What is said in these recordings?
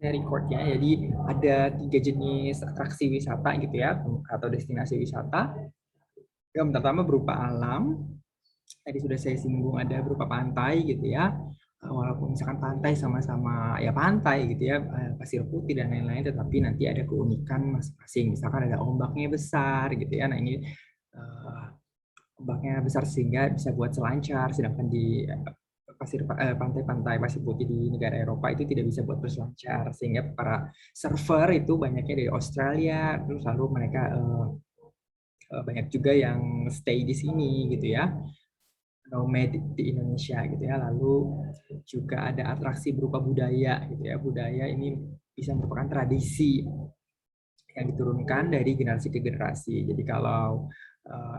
record ya. Jadi ada 3 jenis atraksi wisata gitu ya, atau destinasi wisata. Yang pertama berupa alam, tadi sudah saya singgung ada berupa pantai gitu ya. Walaupun misalkan pantai sama-sama ya pantai gitu ya, pasir putih dan lain-lain, tetapi nanti ada keunikan masing-masing. Misalkan ada ombaknya besar gitu ya. Nah ini eh, ombaknya besar sehingga bisa buat selancar, sedangkan di pantai-pantai pasir putih di negara Eropa itu tidak bisa buat berselancar, sehingga para surfer itu banyaknya dari Australia, terus lalu mereka banyak juga yang stay di sini gitu ya, nomad di Indonesia gitu ya. Lalu juga ada atraksi berupa budaya gitu ya. Budaya ini bisa merupakan tradisi yang diturunkan dari generasi ke generasi. Jadi kalau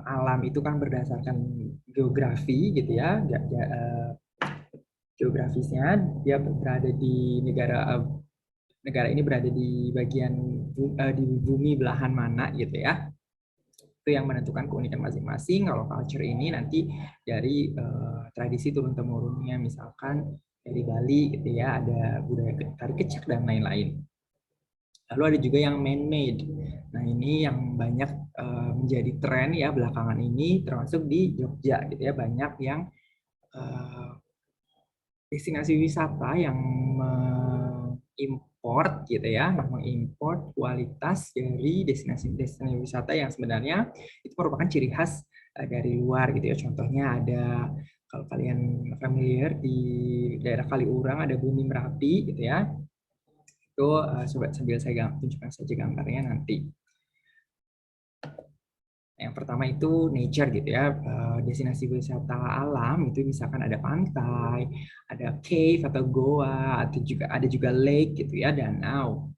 alam itu kan berdasarkan geografi gitu ya, geografisnya dia berada di negara ini berada di bagian di bumi belahan mana gitu ya. Itu yang menentukan keunikan masing-masing. Kalau culture ini nanti dari tradisi turun temurunnya, misalkan dari Bali gitu ya, ada budaya tari kecak dan lain-lain. Lalu ada juga yang man-made. Nah ini yang banyak menjadi tren ya belakangan ini, termasuk di Jogja gitu ya, banyak yang eh, destinasi wisata yang mengimport gitu ya, mengimport kualitas dari destinasi wisata yang sebenarnya itu merupakan ciri khas dari luar gitu ya. Contohnya ada, kalau kalian familiar di daerah Kaliurang ada Bumi Merapi gitu ya. Itu coba sambil saya tunjukkan saja gambarnya nanti. Yang pertama itu nature gitu ya, destinasi wisata alam itu misalkan ada pantai, ada cave atau goa, atau juga ada juga lake gitu ya, danau.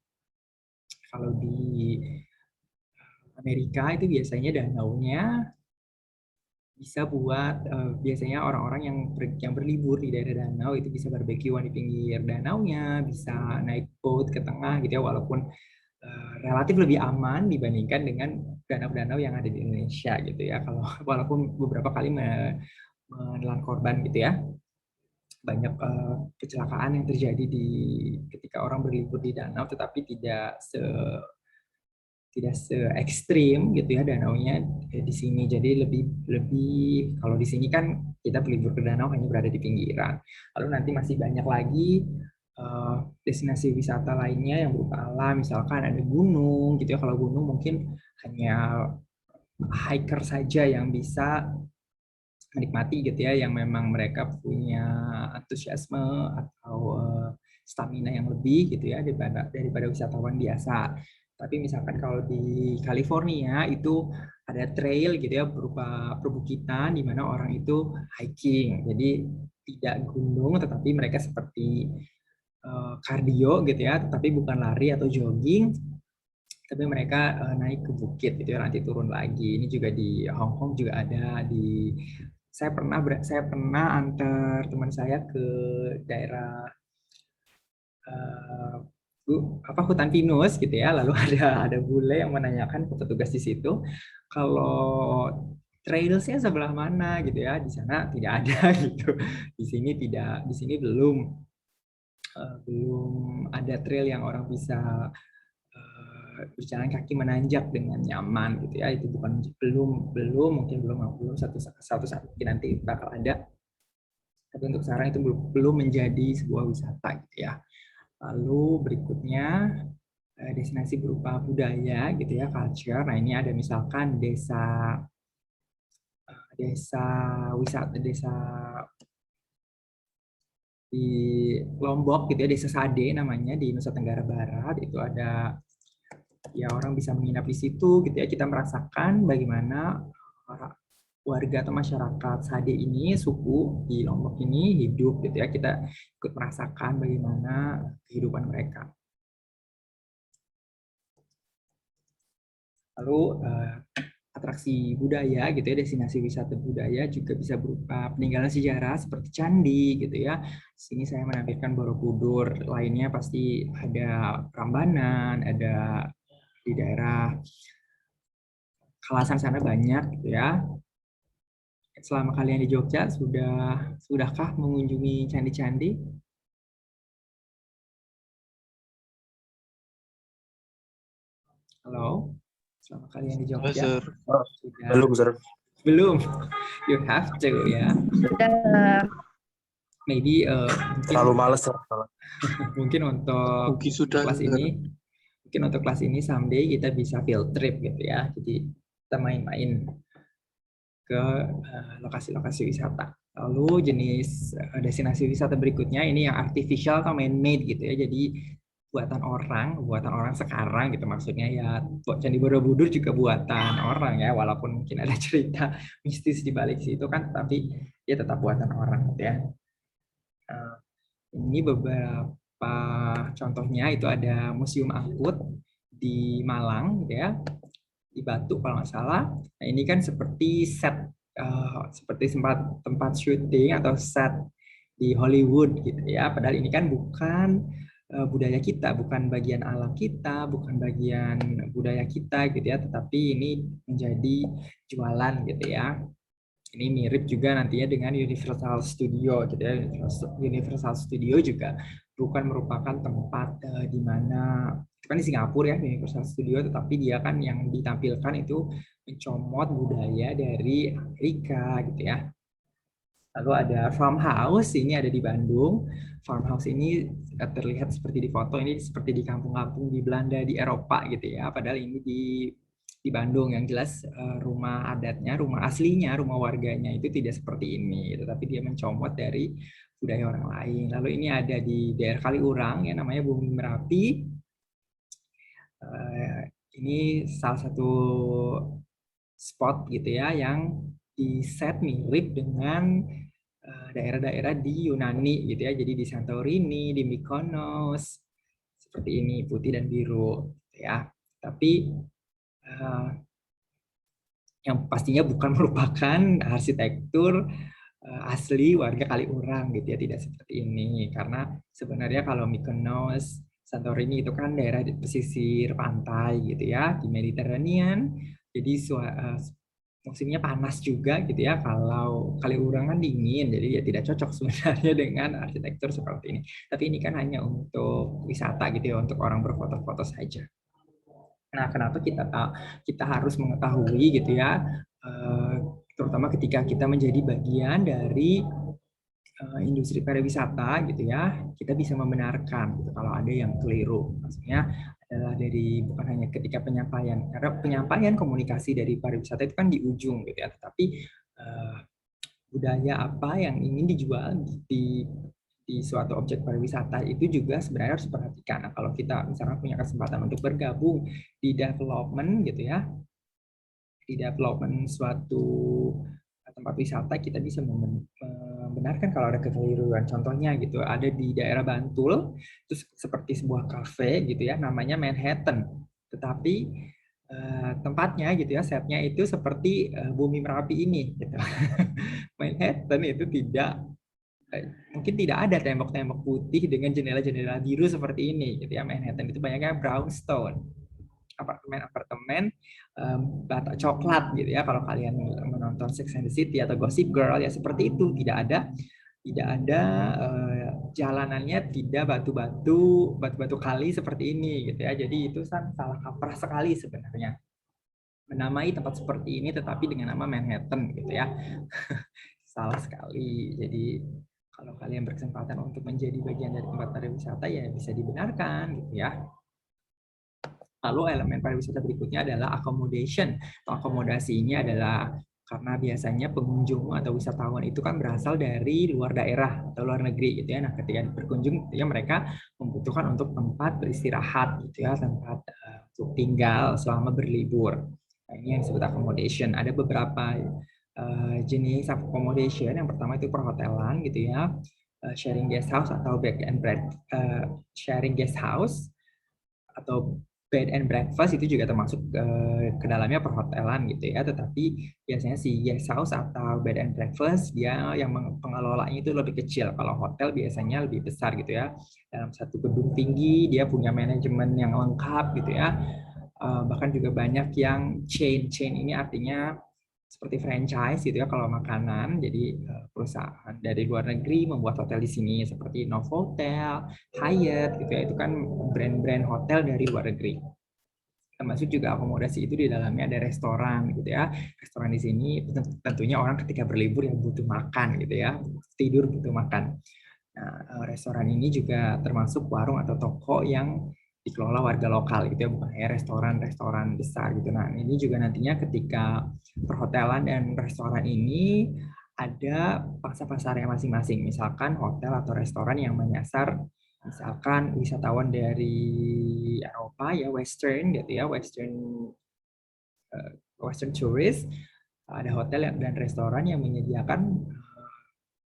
Kalau di Amerika itu biasanya danaunya bisa buat biasanya orang-orang yang berlibur di daerah danau itu bisa barbekyuan di pinggir danaunya, bisa naik boat ke tengah gitu ya, walaupun relatif lebih aman dibandingkan dengan danau-danau yang ada di Indonesia gitu ya. Kalau walaupun beberapa kali menelan korban gitu ya, banyak kecelakaan yang terjadi di ketika orang berlibur di danau, tetapi tidak se ekstrim gitu ya danaunya di sini. Jadi lebih lebih kalau di sini kan kita berlibur ke danau hanya berada di pinggiran. Lalu nanti masih banyak lagi destinasi wisata lainnya yang berupa alam, misalkan ada gunung gitu ya. Kalau gunung mungkin hanya hiker saja yang bisa menikmati gitu ya, yang memang mereka punya antusiasme atau stamina yang lebih gitu ya daripada wisatawan biasa. Tapi misalkan kalau di California itu ada trail gitu ya berupa perbukitan di mana orang itu hiking. Jadi tidak gunung tetapi mereka seperti cardio gitu ya, tetapi bukan lari atau jogging, tapi mereka naik ke bukit gitu ya, nanti turun lagi. Ini juga di Hong Kong juga ada. Saya pernah antar teman saya ke daerah eh, hutan pinus gitu ya, lalu ada bule yang menanyakan ke petugas di situ kalau trailsnya sebelah mana gitu ya. Di sana tidak ada gitu, di sini tidak, di sini belum ada trail yang orang bisa berjalan kaki menanjak dengan nyaman gitu ya. Itu bukan, belum belum mungkin belum satu saat mungkin nanti bakal ada, tapi untuk sekarang itu belum menjadi sebuah wisata gitu ya. Lalu berikutnya destinasi berupa budaya gitu ya, culture. Nah ini ada misalkan desa wisata, desa di Lombok gitu ya, desa Sade namanya, di Nusa Tenggara Barat. Itu ada, ya orang bisa menginap di situ gitu ya. Kita merasakan bagaimana warga atau masyarakat Sade ini, suku di Lombok ini hidup gitu ya. Kita ikut merasakan bagaimana kehidupan mereka. Lalu atraksi budaya gitu ya, destinasi wisata budaya juga bisa berupa peninggalan sejarah seperti candi gitu ya. Di sini saya menampilkan Borobudur, lainnya pasti ada Prambanan, ada di daerah Kalasan sana banyak gitu ya. Selama kalian di Jogja, sudahkah mengunjungi candi-candi? Halo, selama kalian di Halo, Jogja Sir. sudah Belum, Sir. belum? You have to ya. Sudah. Maybe Terlalu males, Sir. mungkin untuk Ugi sudah, kelas Sir. ini, mungkin untuk kelas ini someday kita bisa field trip gitu ya. Jadi kita main-main ke lokasi-lokasi wisata. Lalu jenis destinasi wisata berikutnya ini yang artificial atau man-made gitu ya. Jadi buatan orang sekarang gitu maksudnya ya. Candi Borobudur juga buatan orang ya, walaupun mungkin ada cerita mistis di balik situ kan, tapi dia tetap buatan orang gitu ya. Ini beberapa contohnya, itu ada Museum Angkut di Malang gitu ya, di Batu kalau nggak salah. Nah ini kan seperti set, seperti tempat syuting atau set di Hollywood gitu ya. Padahal ini kan bukan budaya kita, bukan bagian alam kita, bukan bagian budaya kita gitu ya. Tetapi ini menjadi jualan gitu ya. Ini mirip juga nantinya dengan Universal Studio gitu ya. Universal Studio juga bukan merupakan tempat di mana kan di Singapura ya Universal Studio, tetapi dia kan yang ditampilkan itu mencomot budaya dari Amerika gitu ya. Lalu ada farmhouse, ini ada di Bandung. Farmhouse ini terlihat seperti di foto, ini seperti di kampung-kampung di Belanda, di Eropa gitu ya. Padahal ini di Bandung. Yang jelas rumah adatnya, rumah aslinya, rumah warganya itu tidak seperti ini, tetapi dia mencomot dari budaya orang lain. Lalu ini ada di daerah Kaliurang yang namanya Bumi Merapi. Ini salah satu spot gitu ya yang di set mirip dengan daerah-daerah di Yunani gitu ya. Jadi di Santorini, di Mykonos, seperti ini putih dan biru gitu ya. Tapi yang pastinya bukan merupakan arsitektur asli warga Kaliurang gitu ya, tidak seperti ini. Karena sebenarnya kalau Mykonos, Santorini itu kan daerah di pesisir pantai gitu ya, di Mediterranean. Jadi musimnya panas juga gitu ya. Kalau Kaliurang kan dingin, jadi ya tidak cocok sebenarnya dengan arsitektur seperti ini. Tapi ini kan hanya untuk wisata gitu ya, untuk orang berfoto-foto saja. Nah, kenapa kita harus mengetahui gitu ya, terutama ketika kita menjadi bagian dari industri pariwisata gitu ya, kita bisa membenarkan gitu, kalau ada yang keliru. Maksudnya adalah dari bukan hanya ketika penyampaian, karena penyampaian komunikasi dari pariwisata itu kan di ujung gitu ya, tetapi budaya apa yang ingin dijual di suatu objek pariwisata itu juga sebenarnya harus diperhatikan. Nah, kalau kita misalkan punya kesempatan untuk bergabung di development gitu ya, di development suatu tempat wisata, kita bisa membenarkan kalau ada kekeliruan. Contohnya gitu, ada di daerah Bantul, itu seperti sebuah kafe gitu ya, namanya Manhattan. Tetapi tempatnya gitu ya, setnya itu seperti Bumi Merapi ini gitu. Manhattan itu mungkin tidak ada tembok-tembok putih dengan jendela-jendela biru seperti ini gitu ya. Manhattan itu banyaknya brownstone, apartemen bata coklat gitu ya. Kalau kalian menonton Sex and the City atau Gossip Girl ya seperti itu, tidak ada jalanannya, tidak batu-batu kali seperti ini gitu ya. Jadi itu salah kaprah sekali sebenarnya menamai tempat seperti ini tetapi dengan nama Manhattan gitu ya. Salah sekali. Jadi kalau kalian berkesempatan untuk menjadi bagian dari tempat pariwisata ya bisa dibenarkan gitu ya. Lalu elemen pariwisata berikutnya adalah accommodation. Akomodasi ini adalah karena biasanya pengunjung atau wisatawan itu kan berasal dari luar daerah atau luar negeri gitu ya. Nah, ketika berkunjung gitu ya, mereka membutuhkan untuk tempat beristirahat gitu ya, tempat untuk tinggal selama berlibur. Nah, ini yang disebut accommodation. Ada beberapa jenis accommodation. Yang pertama itu perhotelan gitu ya, sharing guest house atau bed and breakfast, sharing guest house atau bed and breakfast itu juga termasuk ke dalamnya perhotelan gitu ya. Tetapi biasanya si guest house atau bed and breakfast dia yang pengelolanya itu lebih kecil. Kalau hotel biasanya lebih besar gitu ya. Dalam satu gedung tinggi dia punya manajemen yang lengkap gitu ya. Bahkan juga banyak yang chain ini artinya seperti franchise gitu ya kalau makanan. Jadi perusahaan dari luar negeri membuat hotel di sini seperti Novotel, Hyatt gitu ya. Itu kan brand-brand hotel dari luar negeri. termasuk juga akomodasi itu di dalamnya ada restoran gitu ya. Restoran di sini tentunya orang ketika berlibur yang butuh makan gitu ya, tidur butuh makan. Nah, restoran ini juga termasuk warung atau toko yang dikelola warga lokal gitu ya, bukan kayak restoran-restoran besar gitu. Nah, ini juga nantinya ketika perhotelan dan restoran ini ada pangsa pasarnya masing-masing. Misalkan hotel atau restoran yang menyasar misalkan wisatawan dari Eropa ya, Western gitu ya, Western tourist. Ada hotel dan restoran yang menyediakan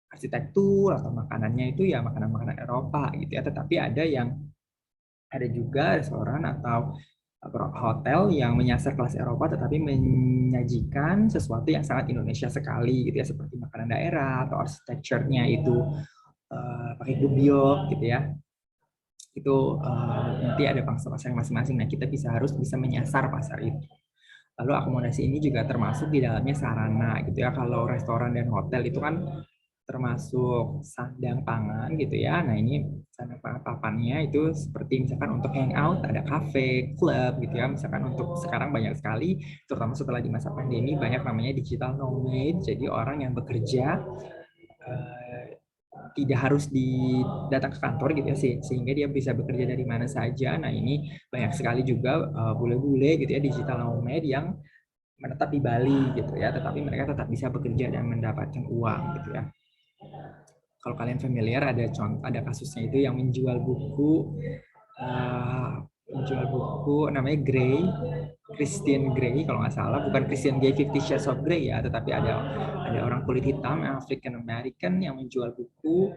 arsitektur atau makanannya itu ya makanan-makanan Eropa gitu ya, tetapi ada juga restoran atau hotel yang menyasar kelas Eropa tetapi menyajikan sesuatu yang sangat Indonesia sekali gitu ya, seperti makanan daerah atau arsitekturnya itu pakai gubyok gitu ya. Itu nanti ada pangsa pasar masing-masing. Nah, kita harus bisa menyasar pasar itu. Lalu akomodasi ini juga termasuk di dalamnya sarana gitu ya. Kalau restoran dan hotel itu kan termasuk sandang pangan gitu ya. Nah, ini sandang pangan papannya itu seperti misalkan untuk hangout ada kafe, klub gitu ya. Misalkan untuk sekarang banyak sekali, terutama setelah di masa pandemi banyak namanya digital nomad. Jadi orang yang bekerja tidak harus datang ke kantor gitu ya, sehingga dia bisa bekerja dari mana saja. Nah, ini banyak sekali juga bule-bule gitu ya, digital nomad yang menetap di Bali gitu ya, tetapi mereka tetap bisa bekerja dan mendapatkan uang gitu ya. Kalau kalian familiar ada kasusnya itu yang menjual buku namanya Grey, Christian Grey kalau nggak salah, bukan Christian Grey 50 Shades of Grey ya, tetapi ada orang kulit hitam African American yang menjual buku,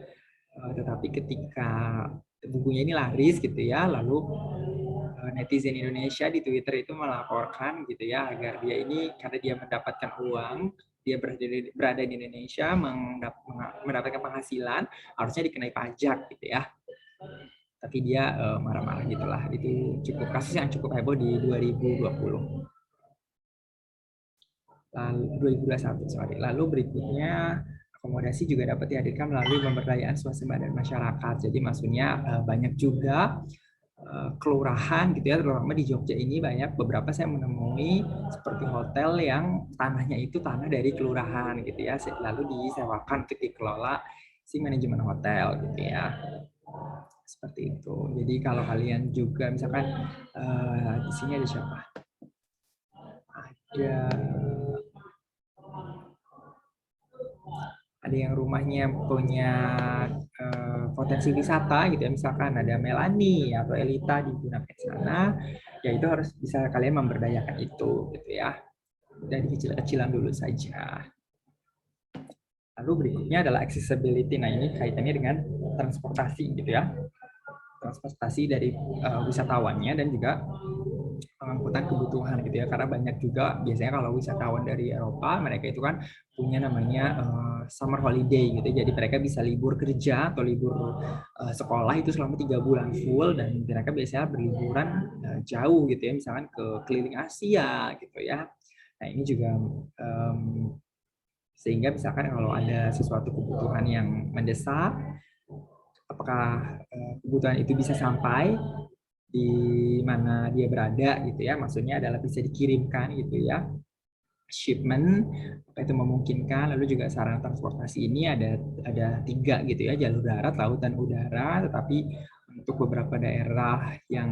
tetapi ketika bukunya ini laris gitu ya, lalu netizen Indonesia di Twitter itu melaporkan gitu ya, agar dia ini karena dia mendapatkan uang, dia berada di Indonesia mendapatkan penghasilan, harusnya dikenai pajak gitu ya. Tapi dia marah-marah gitulah. Itu kasus yang cukup heboh di 2020. Lalu 2021, sorry. Lalu berikutnya akomodasi juga dapat dihadirkan melalui pemberdayaan swasembada masyarakat. Jadi maksudnya banyak juga kelurahan gitu ya, terutama di Jogja ini banyak beberapa saya menemui seperti hotel yang tanahnya itu tanah dari kelurahan gitu ya, lalu disewakan untuk dikelola si manajemen hotel gitu ya, seperti itu. Jadi kalau kalian juga misalkan di sini ada siapa? Ada yang rumahnya punya potensi wisata gitu ya, misalkan ada Melani atau Elita digunakan sana, ya itu harus bisa kalian memberdayakan itu gitu ya, dari kecil-kecilan dulu saja. Lalu berikutnya adalah accessibility. Nah, ini kaitannya dengan transportasi gitu ya, transportasi dari wisatawannya dan juga pengangkutan kebutuhan gitu ya, karena banyak juga biasanya kalau wisatawan dari Eropa mereka itu kan punya namanya summer holiday gitu, jadi mereka bisa libur kerja atau libur sekolah itu selama 3 bulan full, dan mereka biasanya berliburan jauh gitu ya, misalkan ke keliling Asia gitu ya. Nah, ini juga sehingga misalkan kalau ada sesuatu kebutuhan yang mendesak, apakah kebutuhan itu bisa sampai di mana dia berada gitu ya, maksudnya adalah bisa dikirimkan gitu ya, shipment, apa itu memungkinkan. Lalu juga sarana transportasi ini ada 3 gitu ya, jalur darat, laut, dan udara, tetapi untuk beberapa daerah yang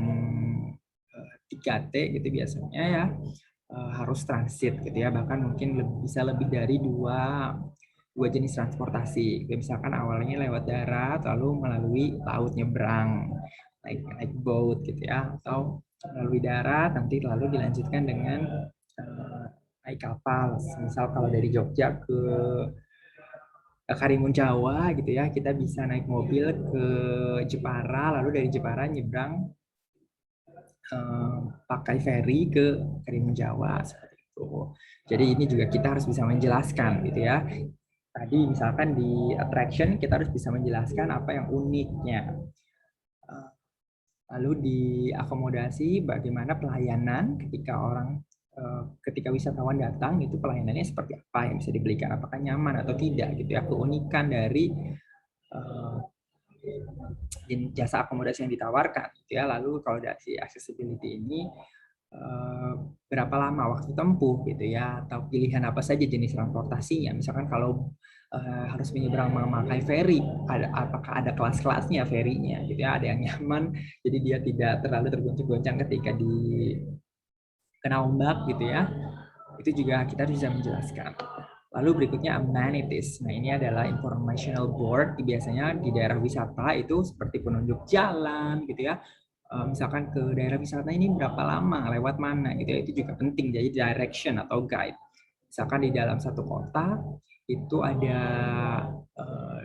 3T gitu biasanya ya harus transit gitu ya, bahkan mungkin bisa lebih dari dua jenis transportasi. Misalkan awalnya lewat darat, lalu melalui laut nyebrang, naik boat gitu ya, atau melalui darat, nanti lalu dilanjutkan dengan naik kapal. Misal kalau dari Jogja ke Karimun Jawa gitu ya, kita bisa naik mobil ke Jepara, lalu dari Jepara nyebrang pakai ferry ke Karimun Jawa seperti itu. Jadi ini juga kita harus bisa menjelaskan gitu ya. Tadi misalkan di attraction kita harus bisa menjelaskan apa yang uniknya. Lalu di akomodasi bagaimana pelayanan ketika wisatawan datang, itu pelayanannya seperti apa yang bisa diberikan, apakah nyaman atau tidak gitu ya, keunikan dari jasa akomodasi yang ditawarkan gitu ya. Lalu kalau dari accessibility ini berapa lama waktu tempuh gitu ya, atau pilihan apa saja jenis transportasinya. Misalkan kalau harus menyeberang memakai ferry, apakah ada kelas-kelasnya ferrynya gitu ya, ada yang nyaman, jadi dia tidak terlalu tergoncang-goncang ketika di kena ombak gitu ya. Itu juga kita bisa menjelaskan. Lalu berikutnya amenities. Nah, ini adalah informational board. Biasanya di daerah wisata itu seperti penunjuk jalan gitu ya. Misalkan ke daerah wisata ini berapa lama, lewat mana gitu ya. Itu juga penting, jadi direction atau guide. Misalkan di dalam satu kota itu ada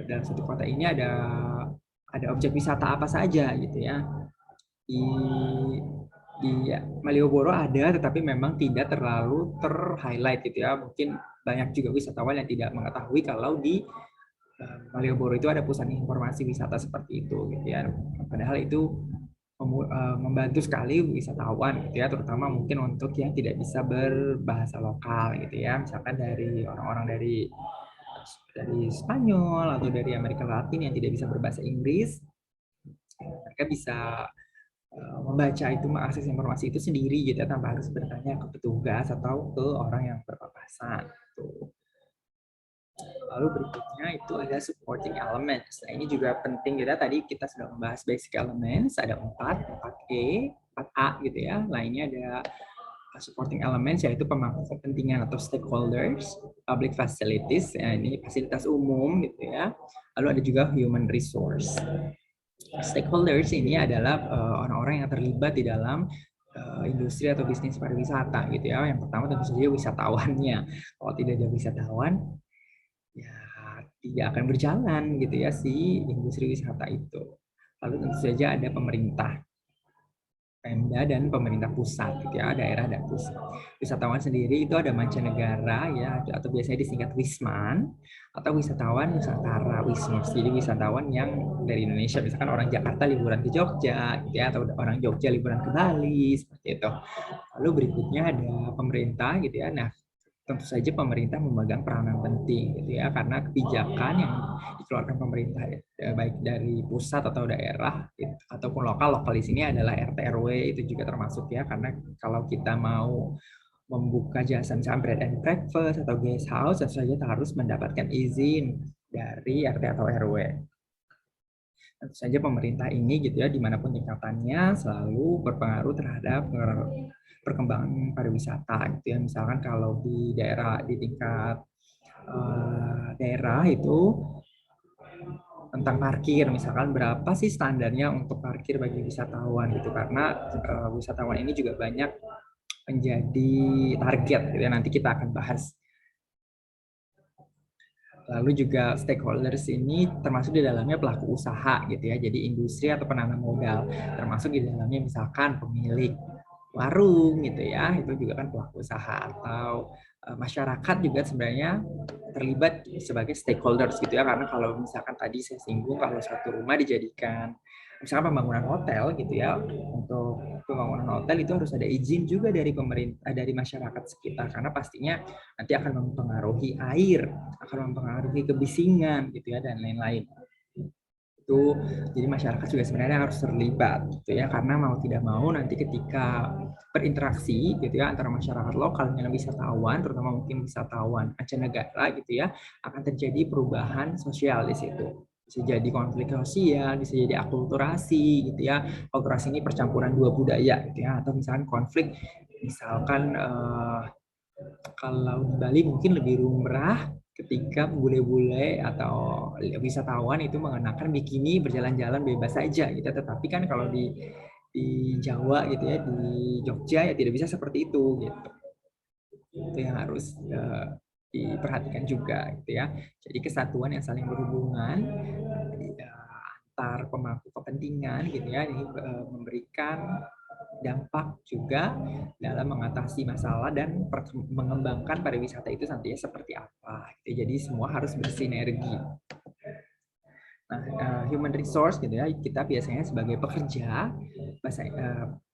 dalam satu kota ini ada objek wisata apa saja gitu ya. Di Malioboro ada, tetapi memang tidak terlalu ter-highlight gitu ya. Mungkin banyak juga wisatawan yang tidak mengetahui kalau di Malioboro itu ada pusat informasi wisata seperti itu gitu ya. Padahal itu membantu sekali wisatawan gitu ya, terutama mungkin untuk yang tidak bisa berbahasa lokal gitu ya. Misalkan dari orang-orang dari Spanyol atau dari Amerika Latin yang tidak bisa berbahasa Inggris, mereka bisa membaca itu, mengakses informasi itu sendiri gitu ya, tanpa harus bertanya ke petugas atau ke orang yang berpapasan gitu. Lalu berikutnya itu ada supporting elements. Nah, ini juga penting gitu ya. Tadi kita sudah membahas basic elements, ada 4E, 4A gitu ya. Lainnya ada supporting elements, yaitu pemangku kepentingan atau stakeholders, public facilities, ya, ini fasilitas umum gitu ya. Lalu ada juga human resource. Stakeholders ini adalah orang-orang yang terlibat di dalam industri atau bisnis pariwisata gitu ya. Yang pertama tentu saja wisatawannya. Kalau tidak ada wisatawan, ya tidak akan berjalan gitu ya si industri wisata itu. Lalu tentu saja ada pemerintah, Pemda dan pemerintah pusat gitu ya, daerah dan pusat. Wisatawan sendiri itu ada mancanegara ya, atau biasanya disingkat Wisman, atau wisatawan Nusantara, Wismos. Jadi wisatawan yang dari Indonesia, misalkan orang Jakarta liburan ke Jogja gitu ya, atau orang Jogja liburan ke Bali seperti itu. Lalu berikutnya ada pemerintah gitu ya. Nah, tentu saja pemerintah memegang peranan penting gitu ya, karena kebijakan yang dikeluarkan pemerintah baik dari pusat atau daerah gitu, ataupun lokal di sini adalah RT RW itu juga termasuk ya, karena kalau kita mau membuka jasa misalnya bread and breakfast atau guest house, tentu saja harus mendapatkan izin dari RT atau RW. Tentu saja pemerintah ini gitu ya, dimanapun tingkatannya selalu berpengaruh terhadap perkembangan pariwisata gitu ya. Misalkan kalau di daerah, di tingkat daerah itu tentang parkir, misalkan berapa sih standarnya untuk parkir bagi wisatawan gitu, karena wisatawan ini juga banyak menjadi target gitu ya, nanti kita akan bahas. Lalu juga stakeholders ini termasuk di dalamnya pelaku usaha gitu ya, jadi industri atau penanam modal, termasuk di dalamnya misalkan pemilik warung gitu ya, itu juga kan pelaku usaha, atau masyarakat juga sebenarnya terlibat sebagai stakeholders gitu ya, karena kalau misalkan tadi saya singgung kalau satu rumah dijadikan misalkan pembangunan hotel gitu ya, untuk pembangunan hotel itu harus ada izin juga dari pemerintah, dari masyarakat sekitar, karena pastinya nanti akan mempengaruhi air, akan mempengaruhi kebisingan gitu ya, dan lain-lain. Itu jadi masyarakat juga sebenarnya harus terlibat gitu ya, karena mau tidak mau nanti ketika berinteraksi gitu ya antara masyarakat lokal dengan wisatawan, terutama mungkin wisatawan mancanegara gitu ya, akan terjadi perubahan sosial di situ. Bisa jadi konflik sosial, bisa jadi akulturasi gitu ya. Akulturasi ini percampuran dua budaya gitu ya, atau misalkan konflik, misalkan kalau di Bali mungkin lebih lumrah ketika bule-bule atau wisatawan itu mengenakan bikini berjalan-jalan bebas saja gitu. Tetapi kan kalau di Jawa gitu ya, di Jogja ya tidak bisa seperti itu gitu. Itu yang harus diperhatikan juga gitu ya. Jadi kesatuan yang saling berhubungan antar pemangku kepentingan gitu ya, ini memberikan dampak juga dalam mengatasi masalah dan mengembangkan pariwisata itu nantinya seperti apa. Gitu. Jadi semua harus bersinergi. Nah, human resource gitu ya, kita biasanya sebagai pekerja, bahasa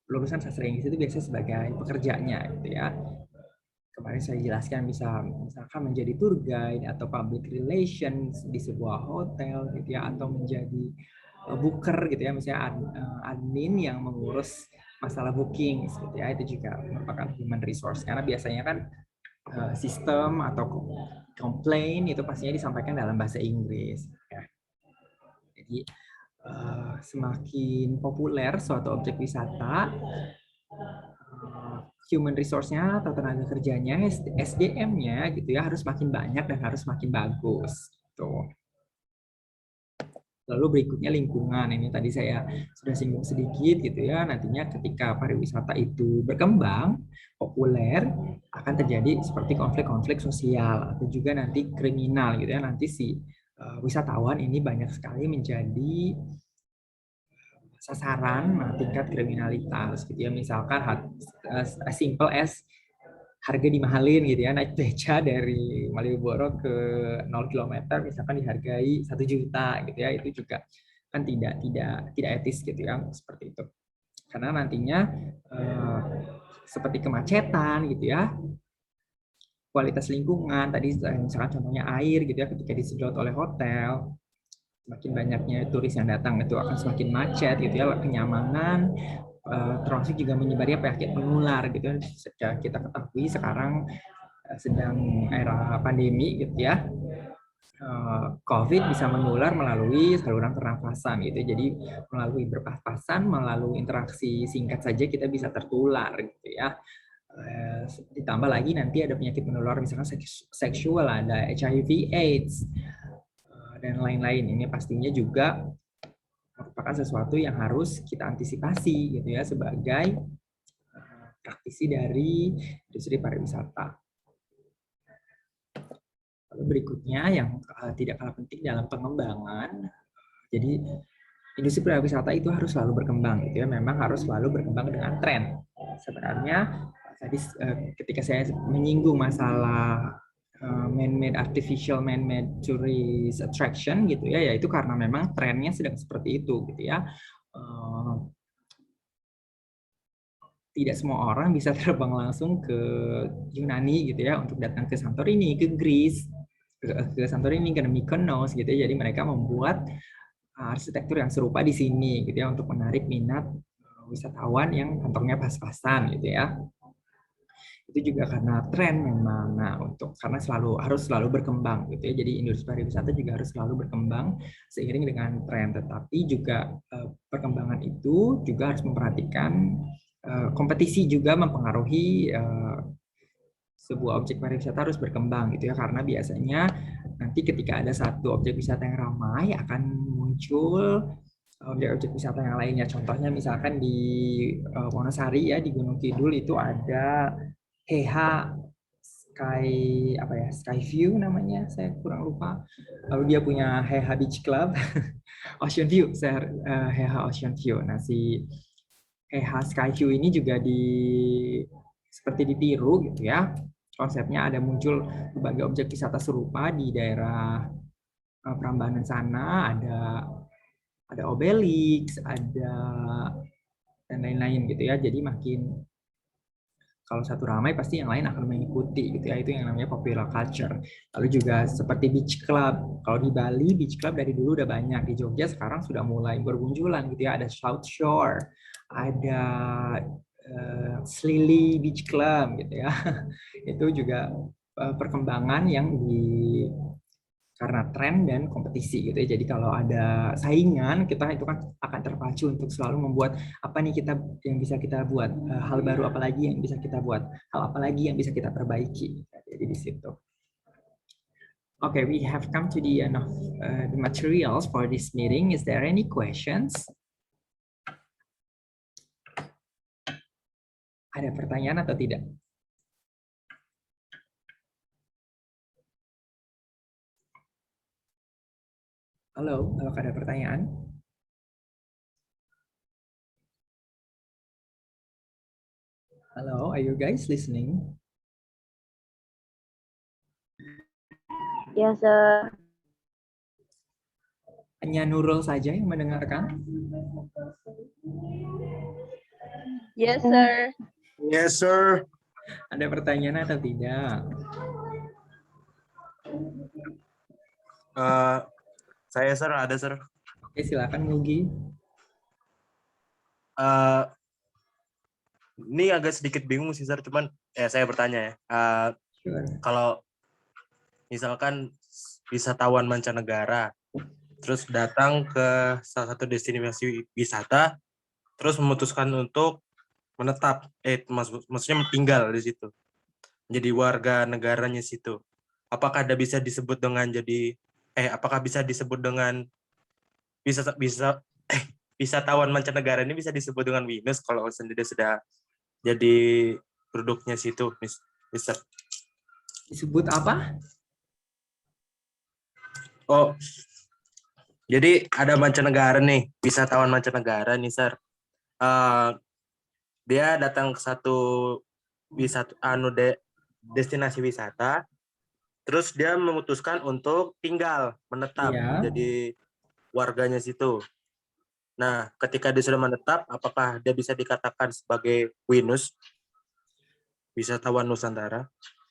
lulusan sastra Inggris itu biasanya sebagai pekerjanya gitu ya. Kemarin saya jelaskan bisa misalkan menjadi tour guide atau public relations di sebuah hotel gitu ya, atau menjadi booker gitu ya, misalnya admin yang mengurus masalah booking gitu ya, itu juga merupakan human resource karena biasanya kan sistem atau komplain itu pastinya disampaikan dalam bahasa Inggris ya. Jadi semakin populer suatu objek wisata, human resource-nya atau tenaga kerjanya, SDM-nya gitu ya harus makin banyak dan harus makin bagus gitu. Lalu berikutnya lingkungan, ini tadi saya sudah singgung sedikit gitu ya, nantinya ketika pariwisata itu berkembang, populer, akan terjadi seperti konflik-konflik sosial atau juga nanti kriminal gitu ya, nanti si wisatawan ini banyak sekali menjadi sasaran tingkat kriminalitas gitu ya, misalkan as simple as harga dimahalin gitu ya, naik beca dari Malioboro ke 0 kilometer misalkan dihargai 1 juta gitu ya, itu juga kan tidak etis gitu ya, seperti itu karena nantinya eh, seperti kemacetan gitu ya, kualitas lingkungan tadi misalkan contohnya air gitu ya, ketika disedot oleh hotel, semakin banyaknya turis yang datang itu akan semakin macet gitu ya, kenyamanan termasuk juga menyebarnya penyakit menular gitu. Sejak kita ketahui sekarang sedang era pandemi gitu ya, COVID bisa menular melalui saluran pernafasan gitu. Jadi melalui berpapasan, melalui interaksi singkat saja kita bisa tertular gitu ya. Ditambah lagi nanti ada penyakit menular misalkan seksual, ada HIV, AIDS, dan lain-lain. Ini pastinya juga merupakan sesuatu yang harus kita antisipasi gitu ya sebagai praktisi dari industri pariwisata. Lalu berikutnya yang tidak kalah penting dalam pengembangan, jadi industri pariwisata itu harus selalu berkembang gitu ya, memang harus selalu berkembang dengan tren. Sebenarnya tadi ketika saya menyinggung masalah man-made artificial man-made tourist attraction gitu ya, yaitu karena memang trennya sedang seperti itu gitu ya. Tidak semua orang bisa terbang langsung ke Yunani gitu ya untuk datang ke Santorini, ke Greece, ke Santorini, ke Mykonos gitu ya. Jadi mereka membuat arsitektur yang serupa di sini gitu ya untuk menarik minat wisatawan yang kantongnya pas-pasan gitu ya. Itu juga karena tren memang. Nah, karena harus selalu berkembang gitu ya. Jadi industri pariwisata juga harus selalu berkembang seiring dengan tren. Tetapi juga perkembangan itu juga harus memperhatikan kompetisi juga mempengaruhi sebuah objek pariwisata harus berkembang gitu ya, karena biasanya nanti ketika ada satu objek wisata yang ramai akan muncul objek-objek wisata yang lainnya. Contohnya misalkan di Wonosari ya, di Gunung Kidul itu ada HH Sky apa ya, Sky View namanya, saya kurang lupa. Lalu dia punya HH Beach Club, Ocean View, HH Ocean View. Nah si HH Sky View ini juga seperti ditiru gitu ya. Konsepnya ada muncul berbagai objek wisata serupa di daerah Prambanan sana, ada Obelix, ada dan lain-lain gitu ya. Jadi makin kalau satu ramai pasti yang lain akan mengikuti gitu ya, itu yang namanya popular culture. Lalu juga seperti beach club, kalau di Bali beach club dari dulu udah banyak, di Jogja sekarang sudah mulai bermunculan gitu ya, ada South Shore, ada Slili Beach Club gitu ya. Itu juga perkembangan yang karena tren dan kompetisi gitu ya. Jadi kalau ada saingan, kita itu kan akan terpacu untuk selalu membuat apa nih kita yang bisa kita buat, hal baru apa lagi yang bisa kita buat, hal apa lagi yang bisa kita perbaiki. Jadi di situ. Okay, we have come to the end of the materials for this meeting. Is there any questions? Ada pertanyaan atau tidak? Halo, kalau ada pertanyaan? Halo, are you guys listening? Yes, sir. Hanya Nurul saja yang mendengarkan? Yes, sir. Yes, sir. Ada pertanyaan atau tidak? Saya, sir, ada, sir. Oke, silakan Mugi. ini agak sedikit bingung sih, Sir. Cuman saya bertanya ya. Sure. Kalau misalkan wisatawan mancanegara terus datang ke salah satu destinasi wisata, terus memutuskan untuk menetap, maksudnya tinggal di situ, jadi warga negaranya situ. Apakah ada bisa disebut dengan apakah bisa disebut dengan wisatawan mancanegara ini bisa disebut dengan WINUS kalau sendiri sudah jadi produknya situ, Mister? Disebut apa? Oh, jadi ada mancanegara nih, wisatawan mancanegara nih, Sir. Dia datang ke satu destinasi wisata, terus dia memutuskan untuk tinggal, menetap, Iya. menjadi warganya situ. Nah, ketika dia sudah menetap, apakah dia bisa dikatakan sebagai WINUS, wisatawan Nusantara?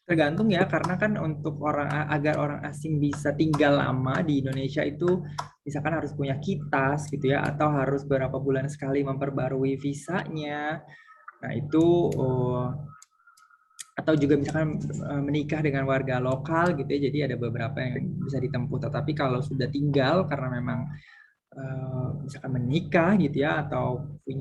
Tergantung ya, karena kan untuk agar orang asing bisa tinggal lama di Indonesia itu misalkan harus punya kitas gitu ya, atau harus beberapa bulan sekali memperbarui visanya. Nah itu atau juga misalkan menikah dengan warga lokal gitu ya, jadi ada beberapa yang bisa ditempuh. Tetapi kalau sudah tinggal karena memang misalkan menikah gitu ya, atau punya